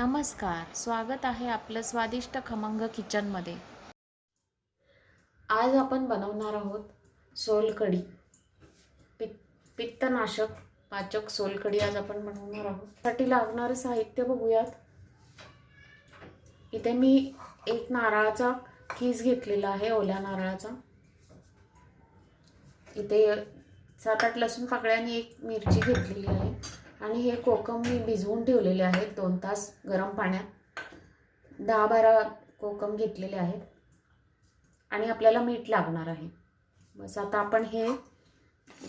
नमस्कार, स्वागत आहे आपलं स्वादिष्ट खमंग किचनमध्ये। आज आपण बनवणार आहोत सोलकढी। पित्तनाशक पाचक सोलकढी आज आपण बनवणार आहोत। त्यासाठी लागणारे साहित्य बघूयात। इथे मी एक नारळाचा कीस घेतलेला आहे, ओल्या नारळाचा। इथे 7-8 लसूण पाकळ्या आणि एक मिरची घेतलेली आहे आणि हे कोकम मी भिजवून ठेवलेले आहेत 2 तास गरम पाण्यात। 10-12 कोकम घेतलेले आहेत आणि आपल्याला मीठ लागणार आहे। बस आता आपण हे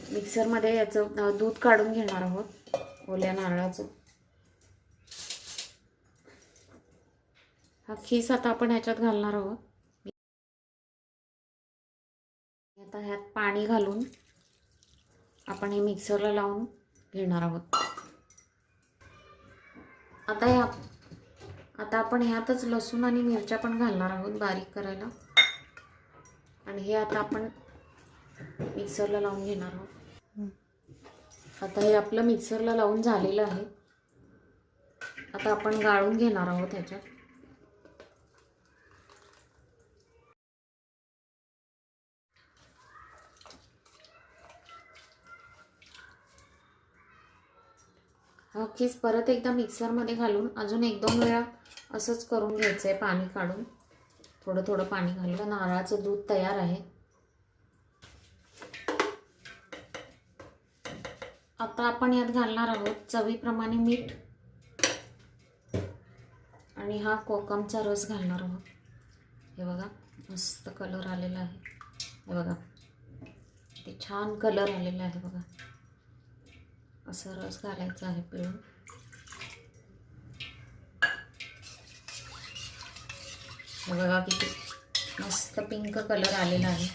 मिक्सरमध्ये याचं दूध काढून घेणार आहोत, ओल्या नारळाचं। हा खीस आता आपण ह्याच्यात घालणार आहोत। आता ह्यात पाणी घालून आपण हे मिक्सरला लावून घेणार आहोत। आता आपण ह्यातच लसूण आणि मिरच्या पण घालणार आहोत बारीक करायला आणि हे आता आपण मिक्सरला लावून घेणार आहोत। आता हे आपलं मिक्सरला लावून झालेलं आहे। आता आपण गाळून घेणार आहोत ह्याच्यात। हा खीस परत एकदा मिक्सरमध्ये घालून अजून 1-2 वेळा असंच करून घ्यायचं आहे, पाणी काढून। थोडं थोडं पाणी घालून नारळाचं दूध तयार आहे। आता आपण यात घालणार आहोत चवीप्रमाणे मीठ आणि हा कोकमचा रस घालणार आहोत। हे बघा मस्त कलर आलेला आहे, हे बघा किती छान कलर आलेला आहे बघा। असं रस घालायचा आहे पिळून। हे बघा किती मस्त पिंक कलर आलेला आहे।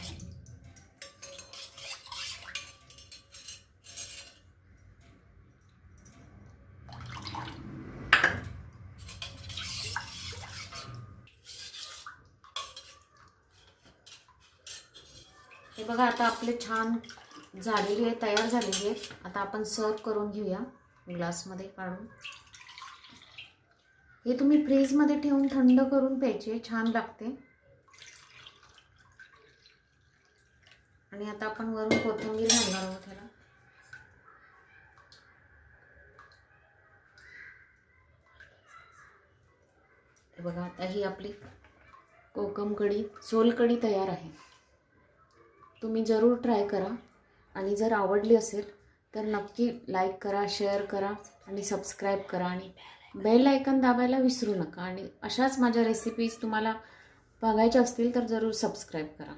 हे बघा आता आपले छान झालेली आहे, तयार झालेली आहे। आता आपण सर्व करून घेऊया ग्लासमध्ये काढून। हे तुम्ही फ्रीजमध्ये ठेवून थंड करून प्यायचे, छान लागते। आणि आता आपण वरून कोथिंबीर घालणार आहोत ह्याला। हे बघा आता ही आपली कोकम कढी सोलकढी तयार आहे। तुम्ही जरूर ट्राय करा आणि जर आवडली असेल तर नक्की लाईक करा, शेअर करा आणि सबस्क्राईब करा आणि बेल आयकॉन दाबायला विसरू नका। आणि अशाच माझ्या रेसिपीज तुम्हाला बघायच्या असतील तर जरूर सबस्क्राईब करा।